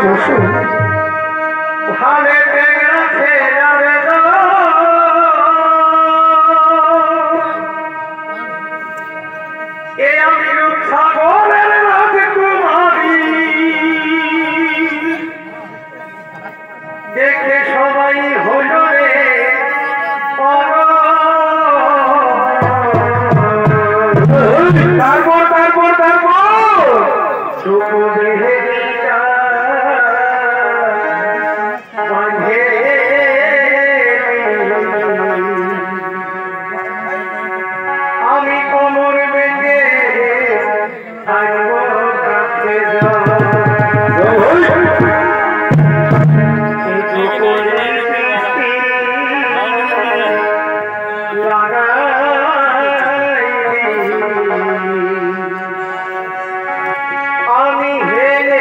বসুন। দেখে সবাই হইল রে তারপর তারপর তারপর আমি কোমর বেঁধে থাকবো কাছে আমি হেরে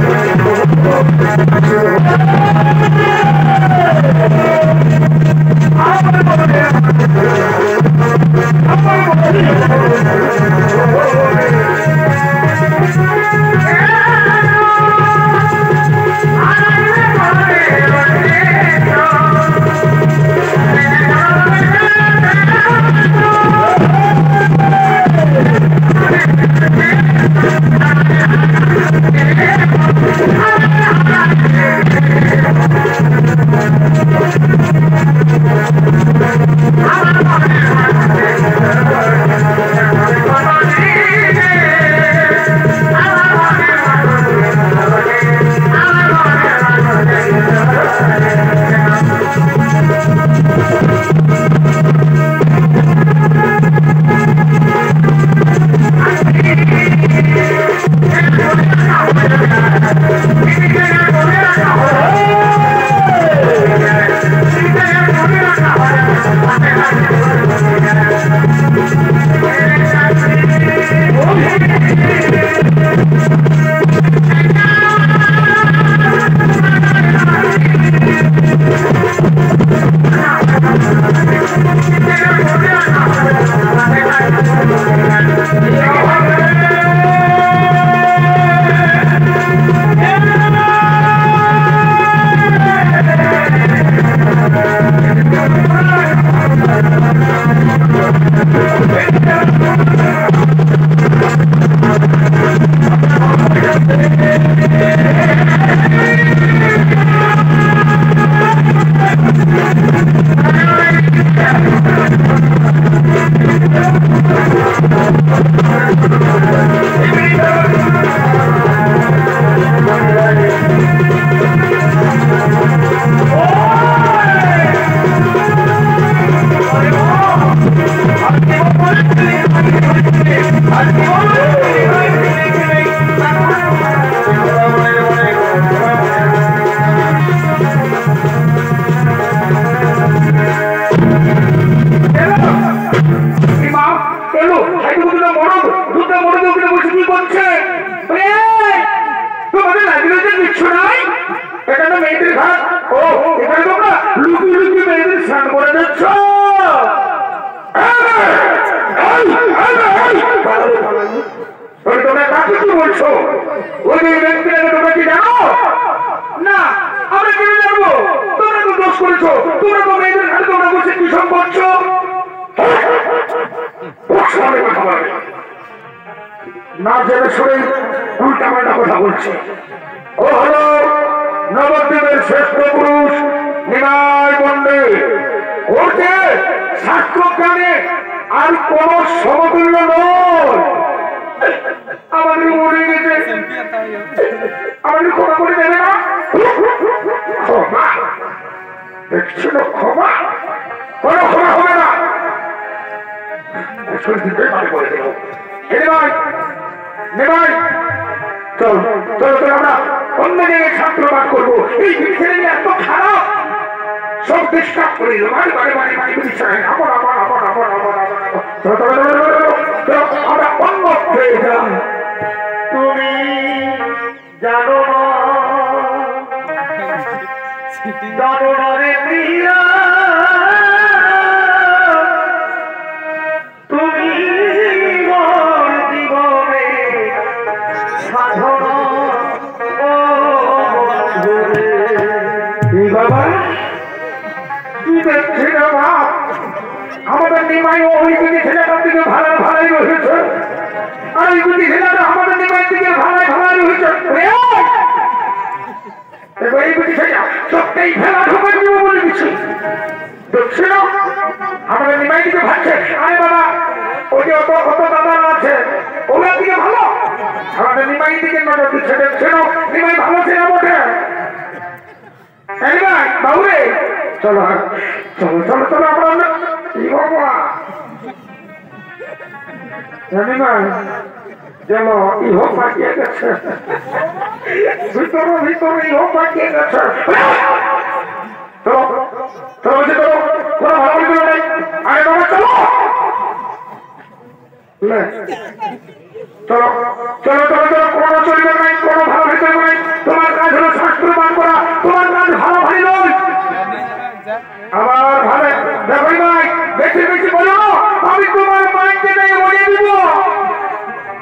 Thank you. মেয়েদের ঘাট ও এখানে তোমরা লুকিয়ে লুকিয়ে মেয়েদের স্নান করে দিচ্ছ তোমরা কাকে কি বলছো ওই ব্যক্তিটাকে তোমরা কি জানো না আমরা কেন জানবো তোমরা তো দোষ করেছো তোমরা তো মেয়েদের ঘাটে তোমরা বসে কি সব করছো না জেনে শুনে উল্টা পাল্টা কথা বলছে ও হলো নবদ্বীপের শ্রেষ্ঠ পুরুষ নিমাই পণ্ডিত ওকে শাস্ত্র জ্ঞানে আর কোন সমতুল্য নয় আমাদের মনে গেছে আমাদের ক্ষমা করে দেবে না ক্ষমা দেখছিল ক্ষমা কোনো ক্ষমা হবে না করে দেব চল চলো চলো আমরা অন্য জায়গায় ছাত্র পাঠ করবো এই ছেলে এত খারাপ সব ডিস্টার্ব করে দিল বাড়ি বাড়ি বাড়ি বাড়ি বিছানায় আমরা অন্য পেয়ে যাই তুমি জানো জানো রে প্রিয়া তুমি মোর জীবনে সাধনা বাবা কি দেখছি না বাপ আমাদের নিমাই ওই দুটি ছেলেটার দিকে ভাড়াই ভাড়াই রয়েছে আর ওই দুটি ছেলেটা আমাদের নিমাইয়ের দিকে ভাড়াই ভাড়াই রয়েছে এই দুটি ছেলে সত্যিই ফেলা ঢুকে দিব বলে দিচ্ছি দেখছি না আমাদের নিমাই দিকে ভাবছে আরে বাবা ওই যে অত কত দাদা আছে ওনার দিকে ভালো আমাদের নিমাই দিকে নজর দিচ্ছে দেখছি না নিমাই ভালো ছিল বটে বাবুরে চলো চলো চলো চলো আমরা জানি না যেন ইহো পাঠিয়ে গেছে ভিতরে ভিতরে ইহো পাঠিয়ে গেছে চলো চলো চলো কোনো ভালো করে নেই আরে বাবা চলো চলো চলো চলো চলো কোনো চলবে নাই কোনো ভালো ভিতরে নাই তোমার কাজ হলো শাস্ত্র পান করা তোমার কাজ ভালো ভাই নয় আমার ভাবে দেখো ভাই বেশি বেশি বলো আমি তোমার মাইন্ডে নিয়ে বলিয়ে দিব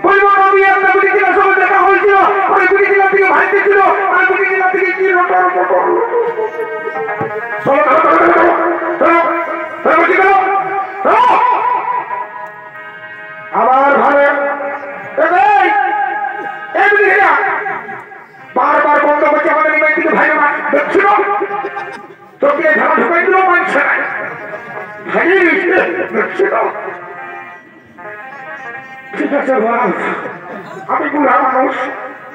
বলবো আমি একটা গুটি জেলার সঙ্গে দেখা হয়েছিল ওই গুটি জেলা থেকে ভাইতে ছিল আর গুটি জেলা থেকে কি রটর মটর চলো চলো চলো চলো চলো কি করো আমার ভাবে বারবার বন্ধ করছে আমাদের নিমাই থেকে ভাই না দেখছিল তোকে ঝাড়া ঢুকাই দিল মানছে না দেখছিল ঠিক আছে ভাই আমি বুড়া মানুষ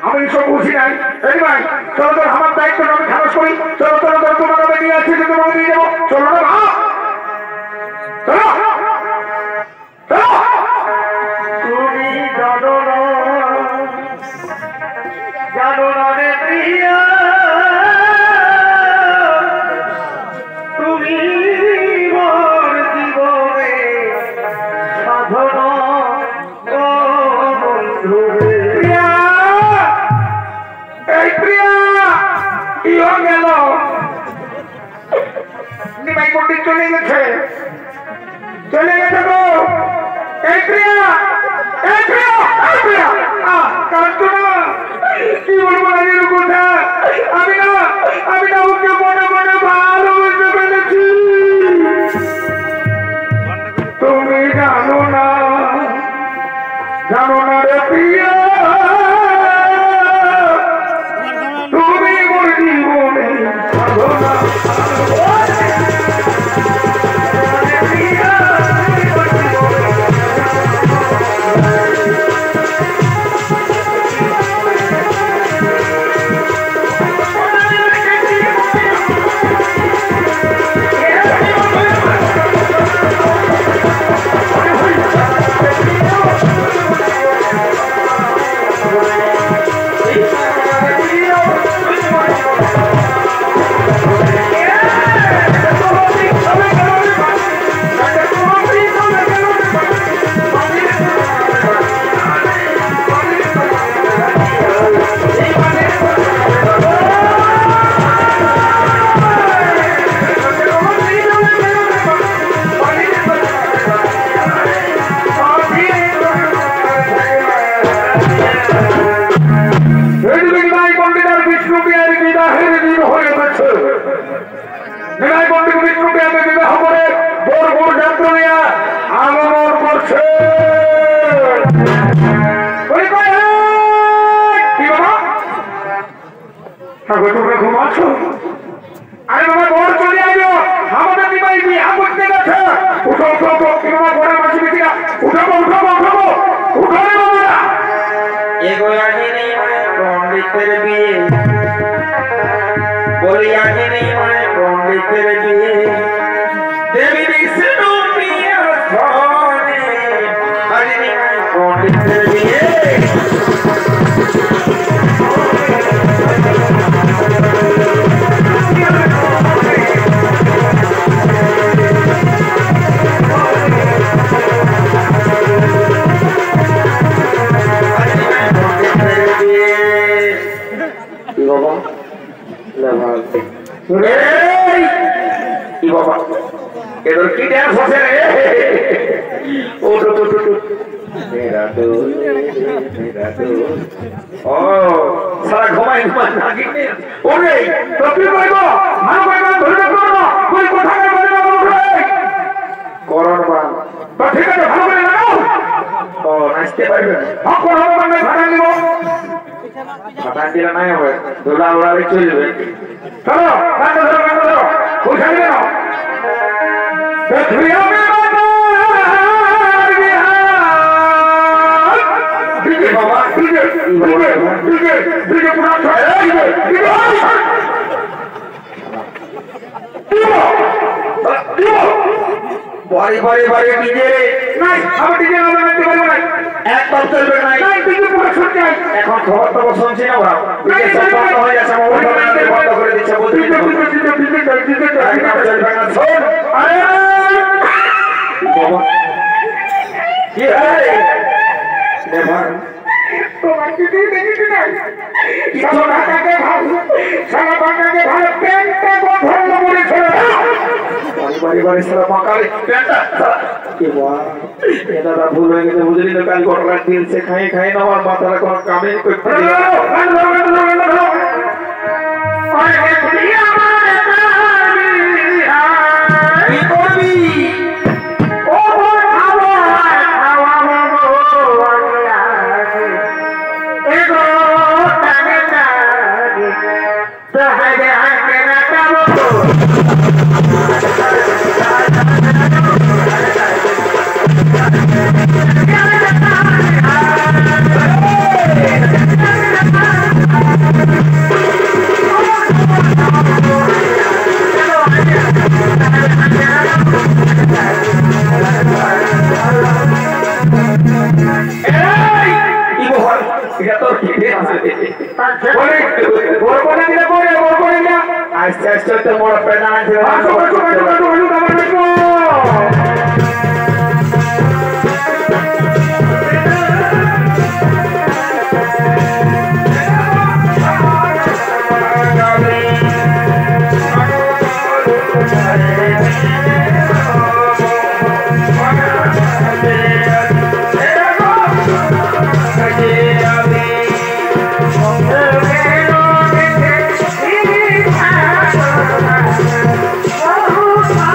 আমি সব বুঝি নাই এই ভাই চলো তোর আমার দায়িত্ব আমি খালাস করি চলো চলো চলো তোমার আমি নিয়ে আসছি তোমাকে নিয়ে যাবো চলো না ভাব চলো চলো তুমি জানো না জানো না রে প্রিয়া তুমি মোর জীবনে সাধনা ও বন্ধু প্রিয়া এই প্রিয়া কি হয়ে গেল নিমাই পণ্ডিত চলে গেছে গো এই প্রিয়া এই প্রিয়া এই প্রিয়া কাঁদতো না কি বলবো না কথা আমি না ওকে মনে মনে ভালোবেসে ফেলেছি তুমি জানো না রে প্রিয়া তুমি মোর জীবনে সাধনা তবে তোমরা ঘুমাচ্ছ? আরে বাবা ঘর চলে আসো, আমাদের নিবাই বিয়া করতে গেছে। উঠো উঠো উঠো, কি বাবা ঘরের মাঝে বিটিরা উঠাবো উঠাবো উঠাবো উঠো রে বাবা। এগো আগে নেই মানে পণ্ডিতের বিয়ে, বলি আগে নেই মানে পণ্ডিতের বিয়ে, দেবী বিষ্ণু বিয়ের ধনে আগে নেই মানে পণ্ডিতের বিয়ে। সারা ঘুমাই ঘুমাই নাকি ওরে তপি কইব মানো কইব ধরে করব কই কোথায় বলে না বলে করণ বা তো ঠিক আছে ভালো করে লাগাও। ও নাচতে পারবে এখন হবে মানে ভাড়া নিব, ভাড়া দিলে নাই হবে, দোলা উড়ালে চলবে। চলো গান ধরো গান ধরো কোথায় গেল পৃথিবী হবে বাবা দিকে দিকে দিকে দিকে পুরো ছড়ে দিকে দিকে বাড়ি বাড়ি বাড়ি ডিজে নাই, আমি ডিজে না বানাতে পারবো না, একদম চলবে না, নাই ডিজে পুরো ছুটে যায়। এখন খবর তো শুনছি না ওরা ডিজে সব বন্ধ হয়ে যাচ্ছে, মোবাইল বন্ধ করে দিচ্ছে, বলছি ডিজে ডিজে ডিজে ডিজে একদম চলবে না। শোন আরে বাবা কি রে দেবা তোমার দিদি দেখি নাই সারা টাকে ভালো সারা টাকে ভালো পেনটা বন্ধ করে ছেড়ে দাও। বাড়ি বাড়ি সারা পাকালে পেনটা কি বাবা এটা তো ভুল হয়ে গেছে, বুঝলি তো কাল ঘটনা দিন সে খাই খাই না আমার মাথার কোন কামে করতে দিল না। আরে খুলিয়া আমার কি করবি ও বল খাওয়া খাওয়া এগো টানে টানে তো হাইদে হাইদে না কাবো আস্তে আস্তে বড় পেনা আছে। Oh,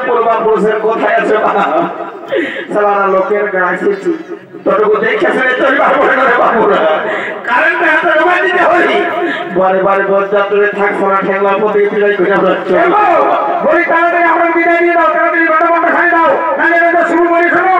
পূর্বাপুরুষের কোথায় আছে সারা লোকের গাছেছি তোটুকু দেখেছে তোর বাবুরা কারেন্ট হাতে জমা দিতে হলি বারে বারে বরযাত্রী থাকবো না ঠেংলা পথে বিদায় করে আমরা চলবো বলি তাড়াতাড়ি আমরা বিদায় দিয়ে দাও তাড়াতাড়ি বাটা বাটা খাই দাও নালে এটা শুরু করি শোনো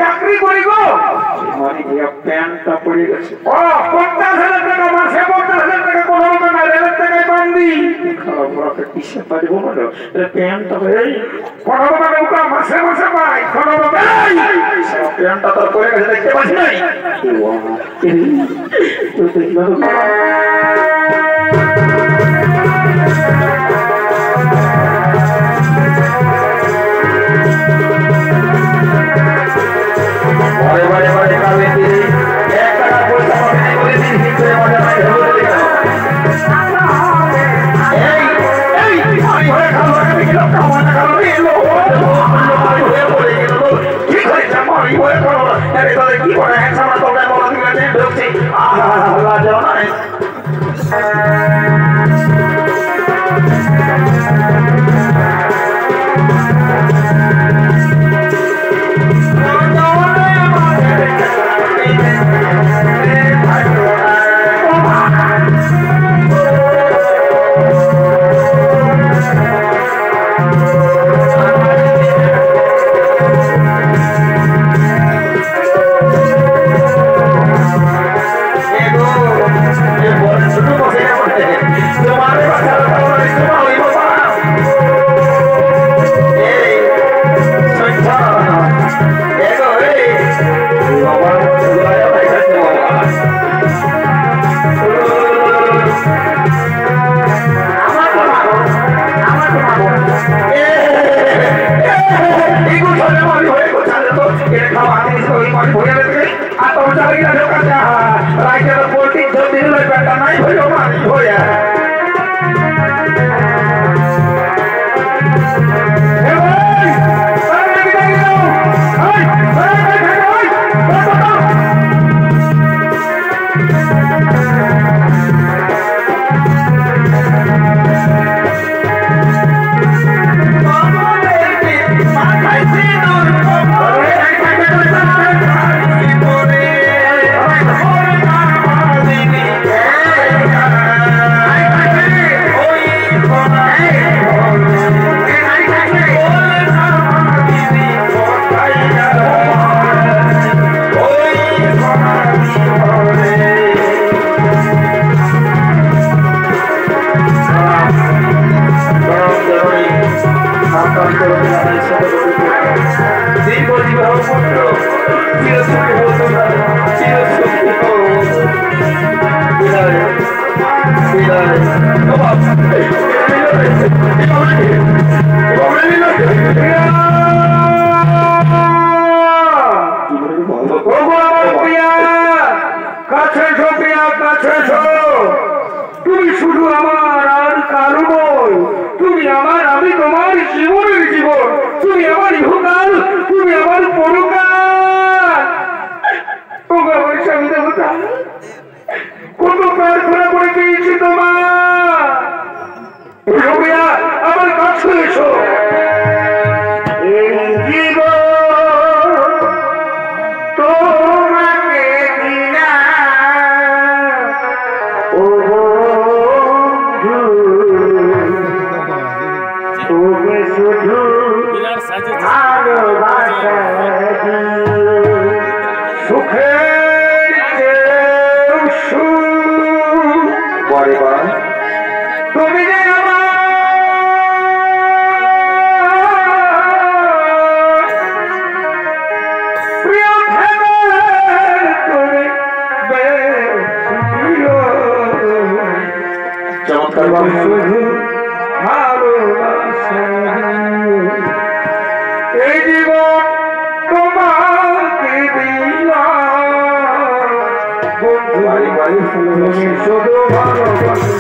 চাকরি করি গো প্যান্টটা পড়ে গেছে 50,000 টাকা মাসে 50,000 টাকা কোনো না রেলের টাকায় বান্ধি কিসে পারবো না প্যান্টটা কোনো টাকা মাসে মাসে পাই কোনো প্যান্টটা তো পড়ে গেছে দেখতে পাচ্ছি নাই কত প্রার্থনা করে দিয়েছি তোমার প্রিয়া আমার কাছে এসো। এই জীবন তোমাকে দিলা ও বন্ধু, তুমি শুধু ভালোবাসা সুখের চেয়েও সুখ বলে বল তুমি যে আমার প্রিয় ছেলের তুমি চমৎকার শুধু ভালোবাসা এই জীবন তোমাকে দিলাম বন্ধু, তুমি শুধু ভালোবাসা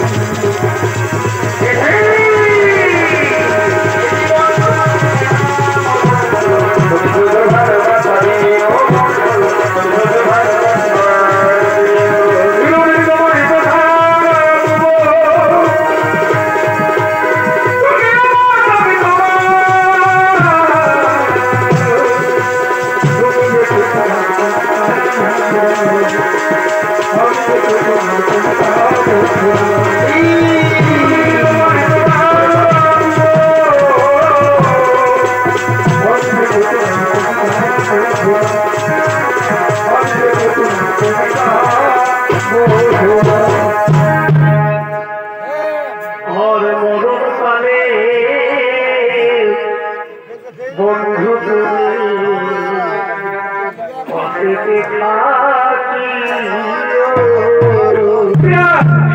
বন্ধু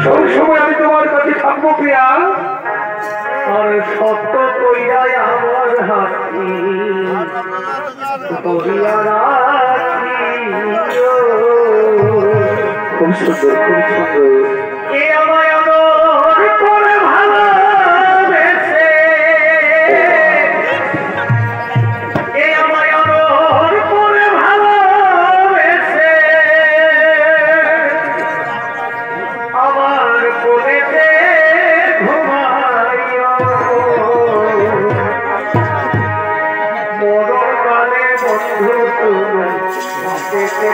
সবসময় আমি তোমার কাছে থাকবো প্রিয়া। আর সত্য কইরাই আমার হাসি খুব সুন্দর, খুব সুন্দর। এ আমায় আদর করে ভালোবেসে, এ আমায় আদর করে ভালোবেসে আমার কোলেতে ঘুমাইও মরণ কালে বন্ধু তুমি দেখতে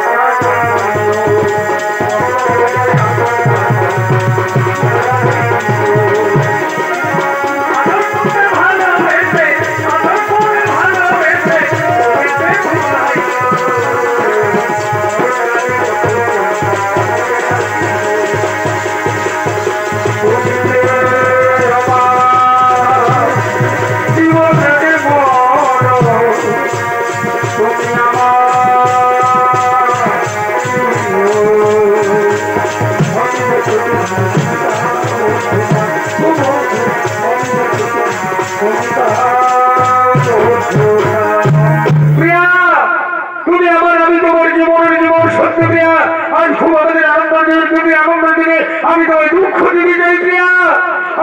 আমি তোমার দুঃখ দিবি যাই প্রিয়া।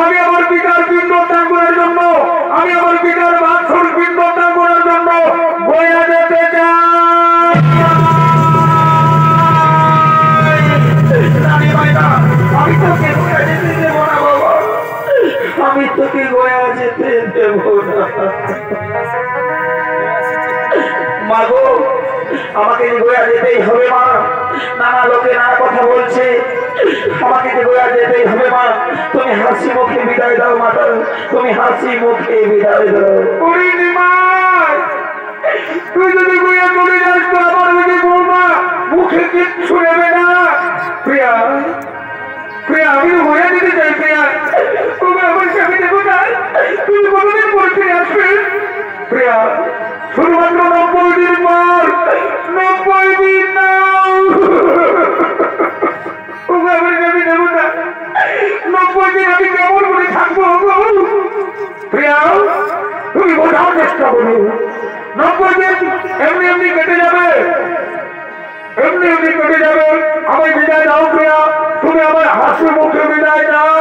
আমি আমার পিতার পিণ্ড ত্যাগ করার জন্য, আমি আমার পিতার বাৎসর পিণ্ড ত্যাগ করার জন্য বয়া যেতে চাই। আমি তোকে বয়া যেতে দেব না বাবা, আমি তোকে বয়া যেতে দেব না। মা গো আমাকে গোয়া যেতেই হবে মা, নানা লোকে নানা কথা বলছে, আমাকে যে গোয়া যেতেই হবে মা। তুমি হাসি মুখে বিদায় দাও মাতা, তুমি হাসি মুখে বিদায় দাও। তুই যদি গোয়া চলে যাস তো আমার ওই বৌমা মুখে কিচ্ছু নেবে না। প্রিয়া প্রিয়া আমি গোয়া যেতে চাই প্রিয়া, তুমি আমার সাথে দেখো না, তুমি কতদিন পর ফিরে আসবে প্রিয়া? শুধুমাত্র 90 দিন পর, 90 দিন না আমি দেব না। 90 দিন আমি কেমন করে থাকবো প্রিয়া? তুমি বোঝার চেষ্টা করো, 90 দিন এমনি এমনি কেটে যাবে, এমনি এমনি কেটে যাবে। আমি বিদায় দাও প্রিয়া, তুমি আমার হাসি মুখে বিদায় দাও।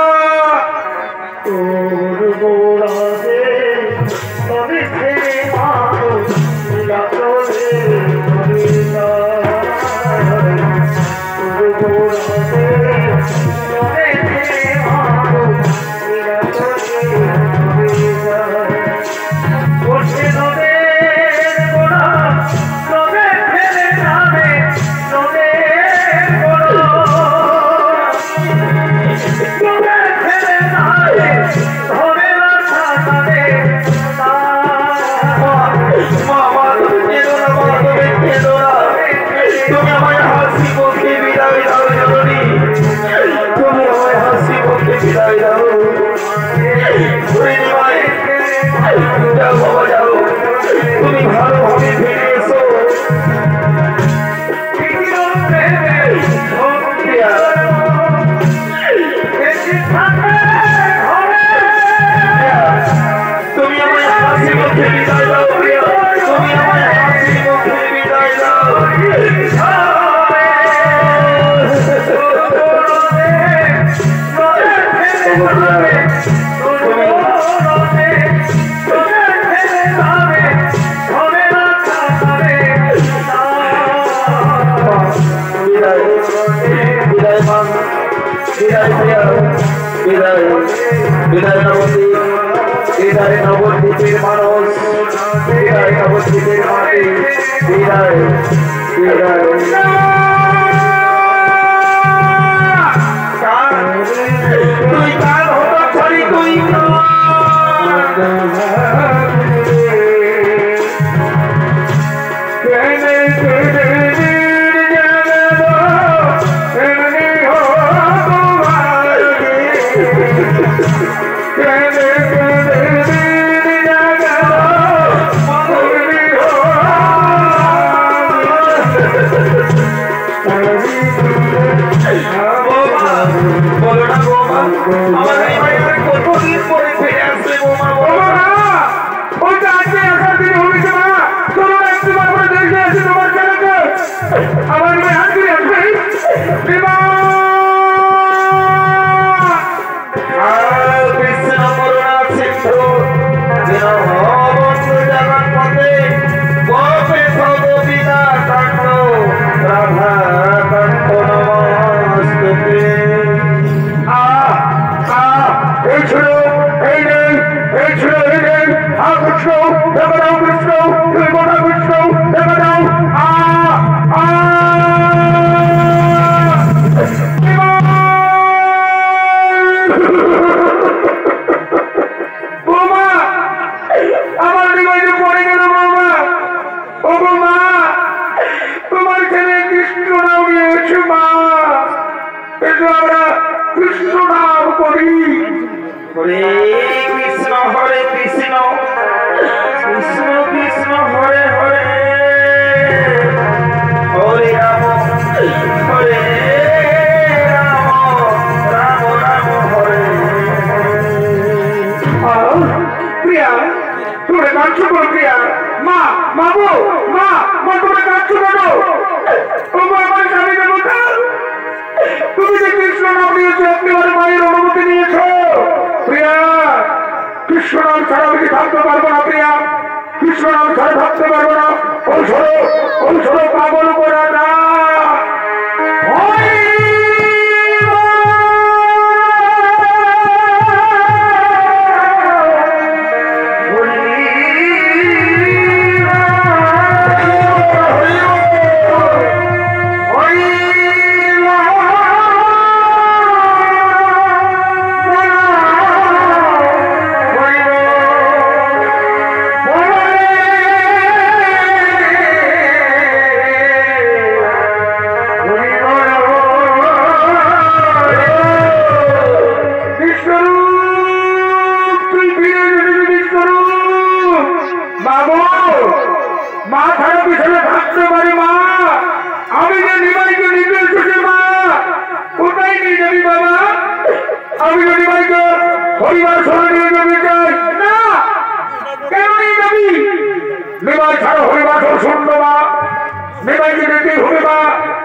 বিদায় দাও যাও বাবা যাও তুমি ভালোভাবে ফিরে এসো তুমি আমায় হাসি মুখে বিদায় দাও প্রিয়া তুমি আমায় হাসি মুখে বিদায় দাও বিদায় নবদ্বীপের মানুষ বিদায় নবদ্বীপের মাটি বিদায় বিদায় তুই কাল হতো ছড়ি তুই কৃষ্ণনাম ছাড়া আমি থাকতে পারবো না প্রিয়া কৃষ্ণনাম ছাড়া থাকতে পারবো না ওই ছোট পাগল করা না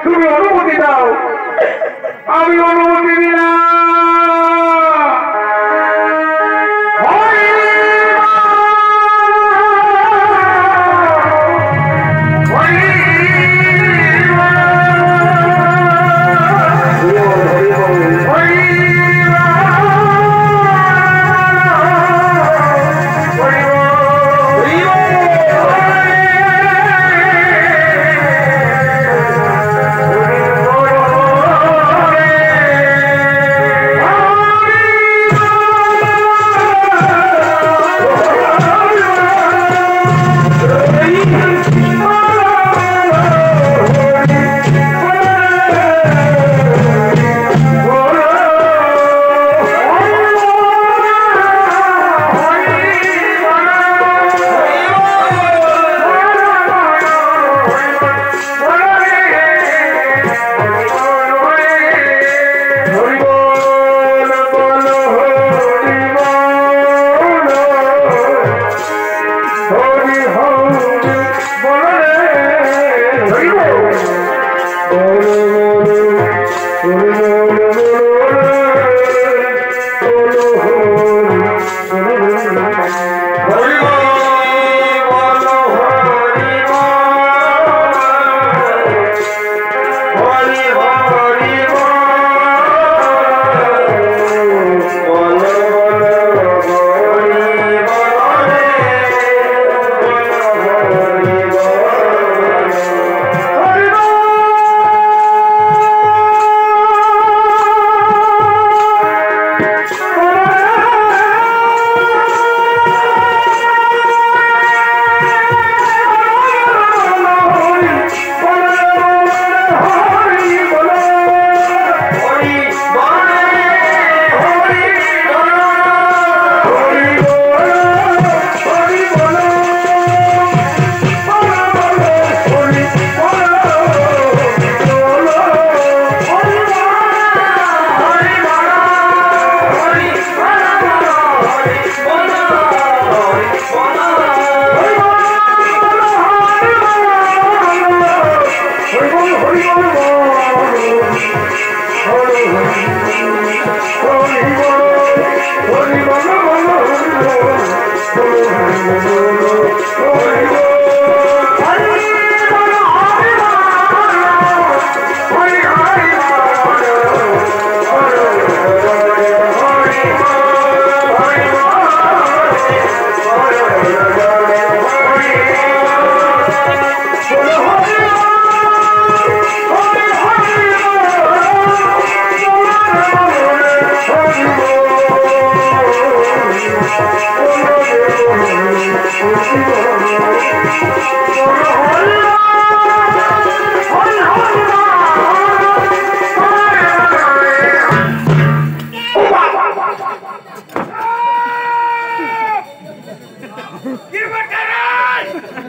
তুমি অনুমতি দাও আমি অনুমতি দিলাম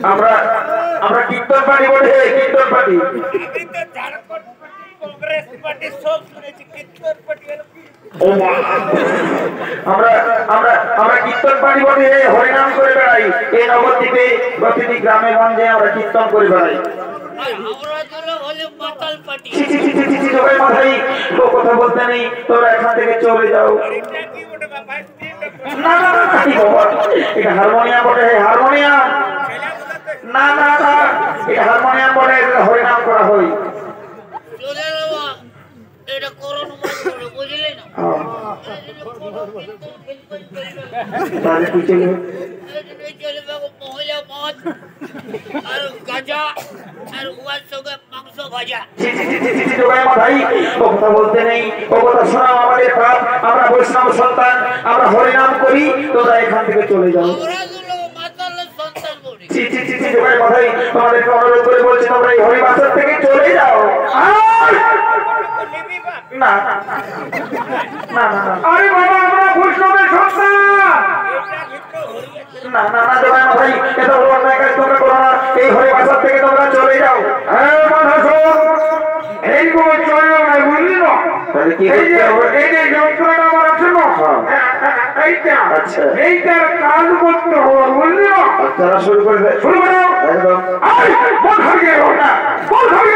আমরা আমরা কীর্তন পার্টি বলে কীর্তন পার্টি কংগ্রেস পার্টি সব শুনেছি কীর্তন পার্টি ও মা আমরা আমরা আমরা কীর্তন পার্টি বলে হরিনাম করে বেড়াই এই নবদ্বীপে প্রতিটি গ্রামে গঞ্জে আমরা কীর্তন করে বেড়াই কথা বলতে নেই তোরা এখান থেকে চলে যাও না না না এটা হারমোনিয়াম বটে হারমোনিয়াম না না না এটা হারমোনিয়াম বটে হরিনাম করা হয় এটা করোন বুঝলি না তাহলে তুই চলে মহিলা মদ আর গাঁজা আর উয়ার সঙ্গে মাংস ভাজা ভাই ও কথা বলতে নেই ও কথা শোনাও আমাদের পাপ আমরা বৈষ্ণব সন্তান আমরা হরিনাম করি তোরা এখান থেকে চলে যাও ভাই তোমাদেরকে অনুরোধ করে বলছি তোমরা এই হরিবাসর থেকে চলে যাও না না না আরে বাবা আমরা বৈষ্ণবের সন্তান না না না জয় ভাই এটা বড় অন্যায় কাজ তোমরা করো না এই হরিবাসর থেকে তোমরা চলে যাও হ্যাঁ মানস এই গো চলো না বুঝলি না এই যে যন্ত্রটা আমার আছে না এইটা আচ্ছা এইটার কাজ করতে হবে বুঝলি না তারা শুরু করে দেয় শুরু করো একদম আই বল খাবে না বল খাবে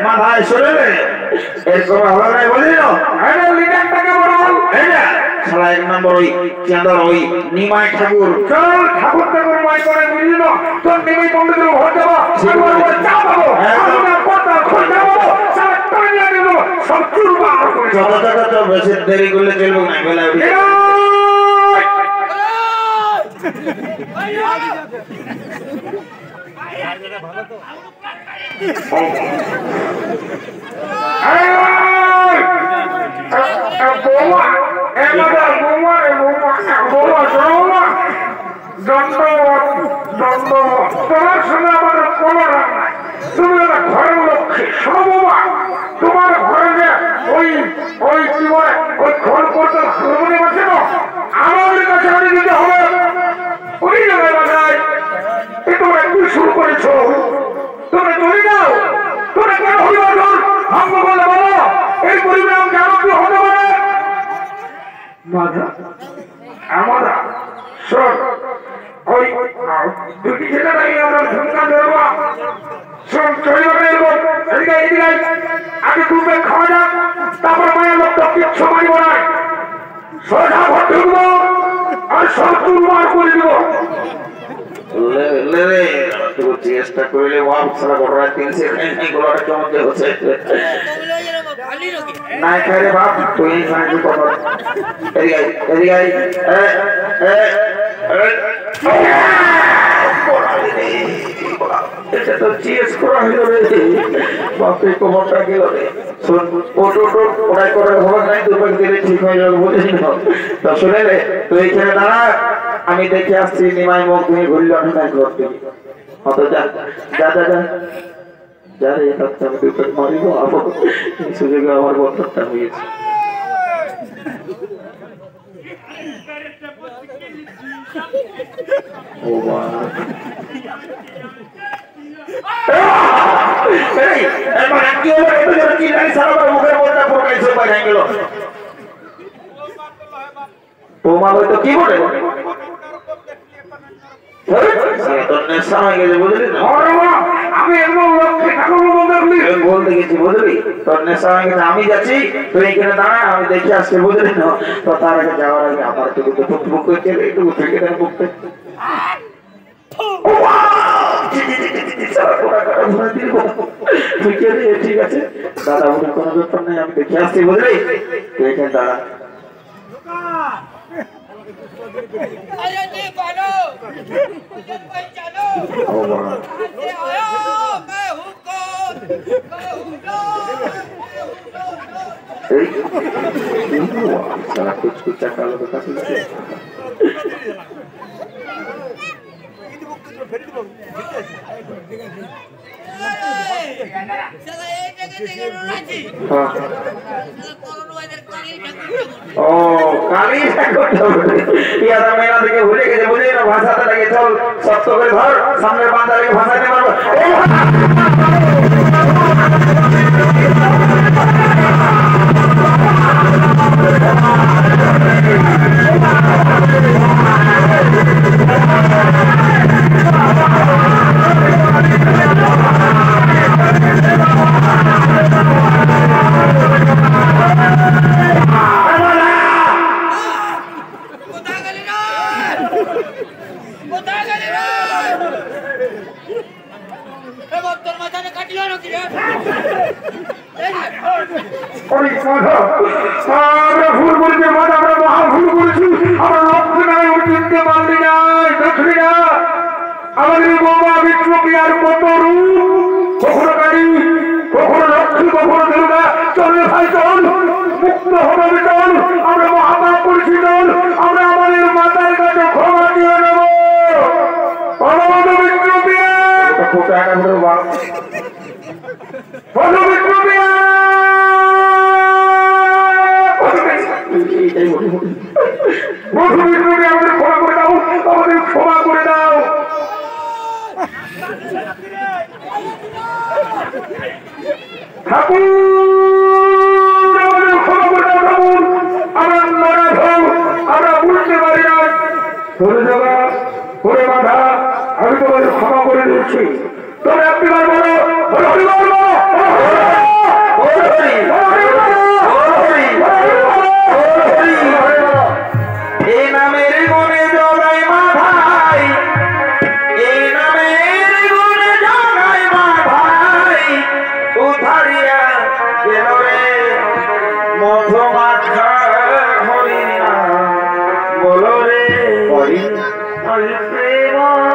মাথায় সরে এরকম হবে না বলি না লিডারটাকে বল সারা এক নম্বর ওই চাঁদার ওই নিমাই ঠাকুর চল ঠাকুর ঠাকুর মাই করে বুঝলি না তোর নিমাই পণ্ডিতের ভোট দেবো চা পাবো যত বেশি দেরি করলে চলবে না বেলা তোমার সঙ্গে আমার কোনো রাগ নাই তুমি একটা ঘরের লক্ষ্মী শোনো বাবা তোমার ঘরে যে ওই ওই কি বলে ওই ঘর করতে আছে না আমরা শোন ওই দুটি ছেলে নাই আমরা ঝুমকা দেবো শোন চলে যাবে এদিকে এদিকে আগে দুটো খাওয়া যাক তারপর মায়ের লোক তো কিচ্ছু মারিব না সোজা ঘর ঢুকবো আর সব চুরমার করে দিব চেষ্টা করলে সারা ঘটনা তিনশে গোলাটা কেমন হচ্ছে নাই খাই বাপ তুই এটা তো জিজ্ঞেস করা হইল রে বাপরে কোমরটা গেল রে শোন ওটাই করে খবর নাই দুর্ভাগ্য দিলে ঠিক হয়ে যাবে বুঝিস না তো শুনে রে তুই এখানে দাঁড়া আমি দেখে আসছি নিমাই মুখ ধুয়ে ঘুরল আমি নাই ঘর থেকে অত যা যা যা যা যা রে আমি দুটো মারিব আবার এই সুযোগে আমার বন্ধনটা হয়েছে ও মা কি বলে আমি যাচ্ছি তুই এখানে দাঁড়া আমি দেখে আসছি বুঝলি না তো তার আগে যাওয়ার আগে আমার ঠিক আছে দাদা কোনো ব্যাপার নাই আমি দেখে আসছি বুঝলি তুই এখানে দাঁড়া सारा कुछ चक्कर लगा काफी ओ काली यार मेरा देखे भूले के बोले ना भाषा तो लगे चल सब तो कर धर सामने बांधा के भाषा नहीं मारो Hare Krishna